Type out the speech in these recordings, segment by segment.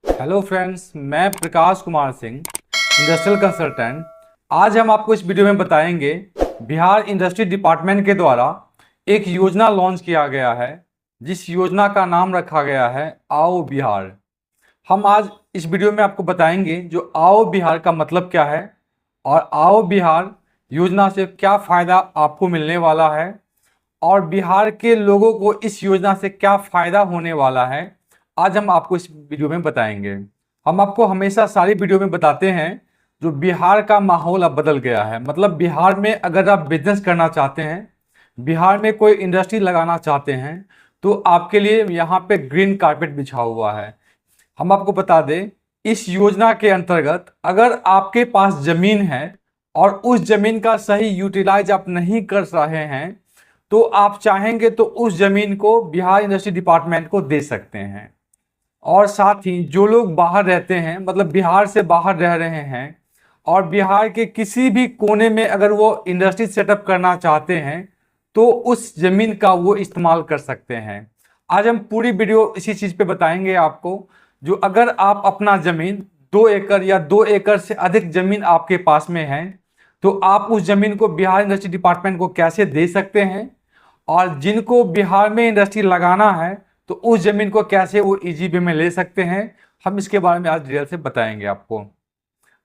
Hello friends, मैं Prakash Kumar Singh, industrial consultant. आज हम आपको इस वीडियो में बताएंगे बिहार इंडस्ट्री डिपार्टमेंट के द्वारा एक योजना लॉन्च किया गया है, जिस योजना का नाम रखा गया है आओ बिहार। हम आज इस वीडियो में आपको बताएंगे जो आओ बिहार का मतलब क्या है और आओ बिहार योजना से क्या फ़ायदा आपको मिलने वाला है और बिहार के लोगों को इस योजना से क्या फ़ायदा होने वाला है। आज हम आपको इस वीडियो में बताएंगे। हम आपको हमेशा सारी वीडियो में बताते हैं जो बिहार का माहौल अब बदल गया है। मतलब बिहार में अगर आप बिजनेस करना चाहते हैं, बिहार में कोई इंडस्ट्री लगाना चाहते हैं, तो आपके लिए यहाँ पे ग्रीन कारपेट बिछा हुआ है। हम आपको बता दें, इस योजना के अंतर्गत अगर आपके पास ज़मीन है और उस ज़मीन का सही यूटिलाइज आप नहीं कर रहे हैं, तो आप चाहेंगे तो उस ज़मीन को बिहार इंडस्ट्री डिपार्टमेंट को दे सकते हैं। और साथ ही जो लोग बाहर रहते हैं, मतलब बिहार से बाहर रह रहे हैं और बिहार के किसी भी कोने में अगर वो इंडस्ट्री सेटअप करना चाहते हैं, तो उस ज़मीन का वो इस्तेमाल कर सकते हैं। आज हम पूरी वीडियो इसी चीज़ पे बताएंगे आपको। जो अगर आप अपना ज़मीन 2 एकड़ या 2 एकड़ से अधिक ज़मीन आपके पास में है, तो आप उस ज़मीन को बिहार इंडस्ट्री डिपार्टमेंट को कैसे दे सकते हैं, और जिनको बिहार में इंडस्ट्री लगाना है तो उस ज़मीन को कैसे वो इजी वे में ले सकते हैं, हम इसके बारे में आज डिटेल से बताएंगे आपको।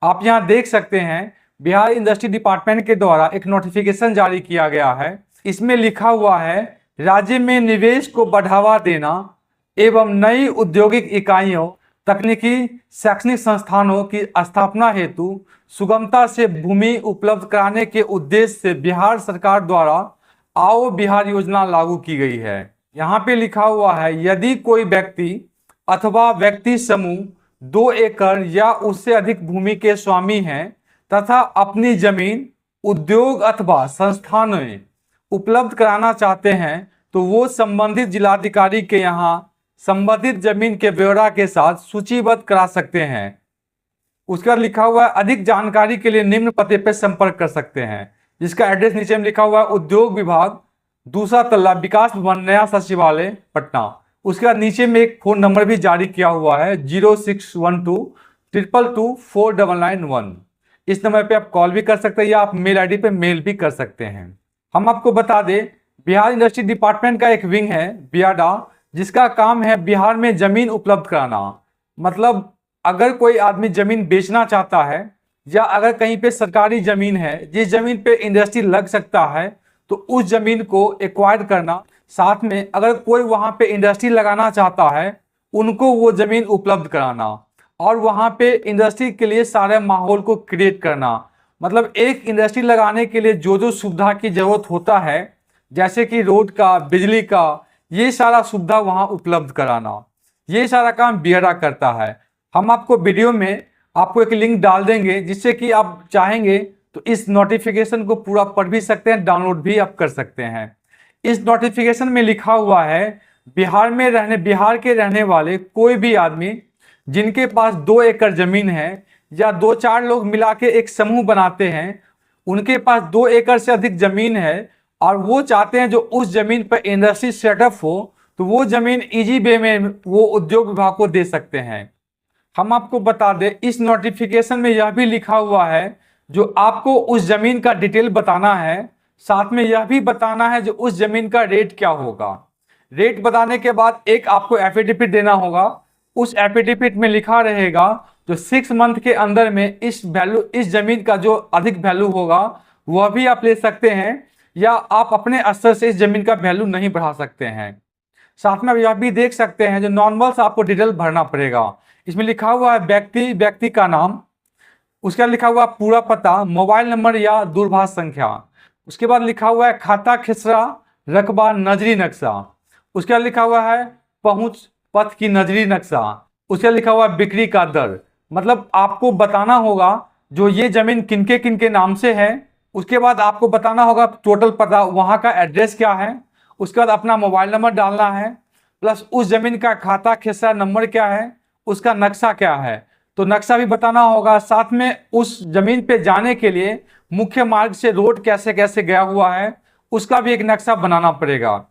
आप यहाँ देख सकते हैं, बिहार इंडस्ट्री डिपार्टमेंट के द्वारा एक नोटिफिकेशन जारी किया गया है। इसमें लिखा हुआ है, राज्य में निवेश को बढ़ावा देना एवं नई औद्योगिक इकाइयों, तकनीकी शैक्षणिक संस्थानों की स्थापना हेतु सुगमता से भूमि उपलब्ध कराने के उद्देश्य से बिहार सरकार द्वारा आओ बिहार योजना लागू की गई है। यहाँ पे लिखा हुआ है, यदि कोई व्यक्ति अथवा व्यक्ति समूह 2 एकड़ या उससे अधिक भूमि के स्वामी हैं तथा अपनी जमीन उद्योग अथवा संस्थान में उपलब्ध कराना चाहते हैं, तो वो संबंधित जिलाधिकारी के यहाँ संबंधित जमीन के ब्यौरा के साथ सूचीबद्ध करा सकते हैं। उसके बाद लिखा हुआ है, अधिक जानकारी के लिए निम्न पते पर संपर्क कर सकते हैं, जिसका एड्रेस नीचे में लिखा हुआ है, उद्योग विभाग, 2रा तल्ला, विकास भवन, नया सचिवालय, पटना। उसके बाद नीचे में एक फ़ोन नंबर भी जारी किया हुआ है, 0612222491। इस नंबर पे आप कॉल भी कर सकते हैं या आप मेल आईडी पे मेल भी कर सकते हैं। हम आपको बता दें, बिहार इंडस्ट्री डिपार्टमेंट का एक विंग है बियाडा, जिसका काम है बिहार में ज़मीन उपलब्ध कराना। मतलब अगर कोई आदमी ज़मीन बेचना चाहता है या अगर कहीं पे सरकारी ज़मीन है जिस ज़मीन पे इंडस्ट्री लग सकता है, तो उस ज़मीन को एक्वायर करना, साथ में अगर कोई वहाँ पे इंडस्ट्री लगाना चाहता है उनको वो ज़मीन उपलब्ध कराना और वहाँ पे इंडस्ट्री के लिए सारे माहौल को क्रिएट करना। मतलब एक इंडस्ट्री लगाने के लिए जो जो सुविधा की ज़रूरत होता है, जैसे कि रोड का, बिजली का, ये सारा सुविधा वहाँ उपलब्ध कराना, ये सारा काम बियाडा करता है। हम आपको वीडियो में आपको एक लिंक डाल देंगे, जिससे कि आप चाहेंगे तो इस नोटिफिकेशन को पूरा पढ़ भी सकते हैं, डाउनलोड भी आप कर सकते हैं। इस नोटिफिकेशन में लिखा हुआ है, बिहार के रहने वाले कोई भी आदमी जिनके पास 2 एकड़ जमीन है या 2-4 लोग मिला के एक समूह बनाते हैं, उनके पास 2 एकड़ से अधिक जमीन है और वो चाहते हैं जो उस जमीन पर इंडस्ट्री सेटअप हो, तो वो जमीन इजी वे में वो उद्योग विभाग को दे सकते हैं। हम आपको बता दें, इस नोटिफिकेशन में यह भी लिखा हुआ है, जो आपको उस ज़मीन का डिटेल बताना है, साथ में यह भी बताना है जो उस ज़मीन का रेट क्या होगा। रेट बताने के बाद एक आपको एफिडेविट देना होगा। उस एफिडेविट में लिखा रहेगा जो 6 मंथ के अंदर में इस ज़मीन का जो अधिक वैल्यू होगा वह भी आप ले सकते हैं, या आप अपने स्तर से इस ज़मीन का वैल्यू नहीं बढ़ा सकते हैं। साथ में आप यह भी देख सकते हैं, जो नॉर्मल से आपको डिटेल भरना पड़ेगा। इसमें लिखा हुआ है व्यक्ति का नाम, उसका लिखा हुआ पूरा पता, मोबाइल नंबर या दूरभाष संख्या। उसके बाद लिखा हुआ है खाता खसरा, रकबा, नजरी नक्शा। उसके बाद लिखा हुआ है पहुंच पथ की नजरी नक्शा। उसके बाद लिखा हुआ है बिक्री का दर। मतलब आपको बताना होगा जो ये जमीन किनके नाम से है। उसके बाद आपको बताना होगा टोटल पता, वहाँ का एड्रेस क्या है। उसके बाद अपना मोबाइल नंबर डालना है, प्लस उस जमीन का खाता खसरा नंबर क्या है, उसका नक्शा क्या है, तो नक्शा भी बताना होगा। साथ में उस जमीन पे जाने के लिए मुख्य मार्ग से रोड कैसे कैसे गया हुआ है, उसका भी एक नक्शा बनाना पड़ेगा।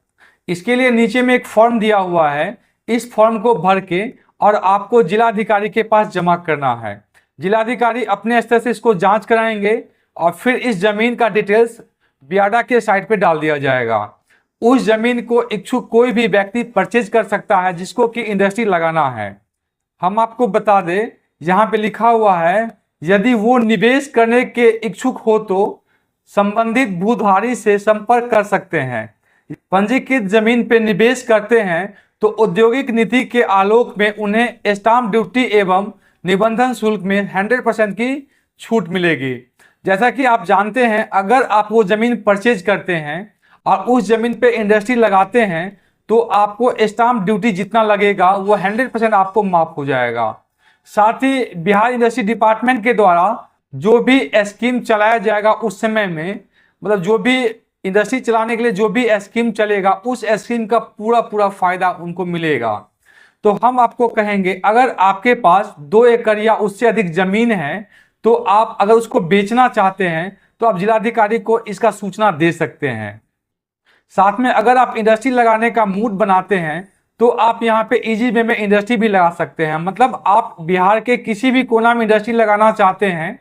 इसके लिए नीचे में एक फॉर्म दिया हुआ है, इस फॉर्म को भर के और आपको जिलाधिकारी के पास जमा करना है। जिलाधिकारी अपने स्तर से इसको जांच कराएंगे और फिर इस जमीन का डिटेल्स बियाडा के साइट पे डाल दिया जाएगा। उस जमीन को इच्छुक कोई भी व्यक्ति परचेज कर सकता है जिसको कि इंडस्ट्री लगाना है। हम आपको बता दें, यहाँ पे लिखा हुआ है यदि वो निवेश करने के इच्छुक हो तो संबंधित भूधारी से संपर्क कर सकते हैं। पंजीकृत जमीन पे निवेश करते हैं तो औद्योगिक नीति के आलोक में उन्हें स्टाम्प ड्यूटी एवं निबंधन शुल्क में 100% की छूट मिलेगी। जैसा कि आप जानते हैं, अगर आप वो जमीन परचेज करते हैं और उस जमीन पे इंडस्ट्री लगाते हैं तो आपको स्टाम्प ड्यूटी जितना लगेगा वो 100% आपको माफ हो जाएगा। साथ ही बिहार इंडस्ट्री डिपार्टमेंट के द्वारा जो भी स्कीम चलाया जाएगा उस समय में, मतलब जो भी इंडस्ट्री चलाने के लिए जो भी स्कीम चलेगा उस स्कीम का पूरा फायदा उनको मिलेगा। तो हम आपको कहेंगे, अगर आपके पास 2 एकड़ या उससे अधिक जमीन है तो आप अगर उसको बेचना चाहते हैं तो आप जिलाधिकारी को इसका सूचना दे सकते हैं। साथ में अगर आप इंडस्ट्री लगाने का मूड बनाते हैं तो आप यहाँ पे इजी वे में इंडस्ट्री भी लगा सकते हैं। मतलब आप बिहार के किसी भी कोना में इंडस्ट्री लगाना चाहते हैं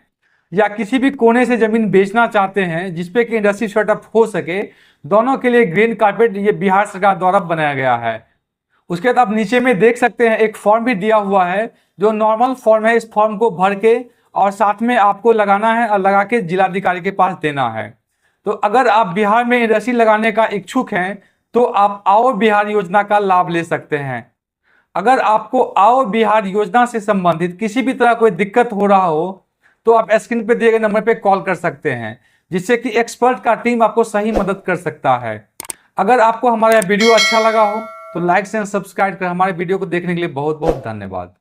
या किसी भी कोने से जमीन बेचना चाहते हैं जिसपे कि इंडस्ट्री सेटअप हो सके, दोनों के लिए ग्रीन कारपेट ये बिहार सरकार द्वारा बनाया गया है। उसके बाद आप नीचे में देख सकते हैं एक फॉर्म भी दिया हुआ है जो नॉर्मल फॉर्म है। इस फॉर्म को भर के और साथ में आपको लगाना है और लगा के जिलाधिकारी के पास देना है। तो अगर आप बिहार में इंडस्ट्री लगाने का इच्छुक हैं तो आप आओ बिहार योजना का लाभ ले सकते हैं। अगर आपको आओ बिहार योजना से संबंधित किसी भी तरह कोई दिक्कत हो रहा हो तो आप स्क्रीन पे दिए गए नंबर पे कॉल कर सकते हैं, जिससे कि एक्सपर्ट का टीम आपको सही मदद कर सकता है। अगर आपको हमारा वीडियो अच्छा लगा हो तो लाइक एंड सब्सक्राइब कर हमारे वीडियो को देखने के लिए बहुत बहुत धन्यवाद।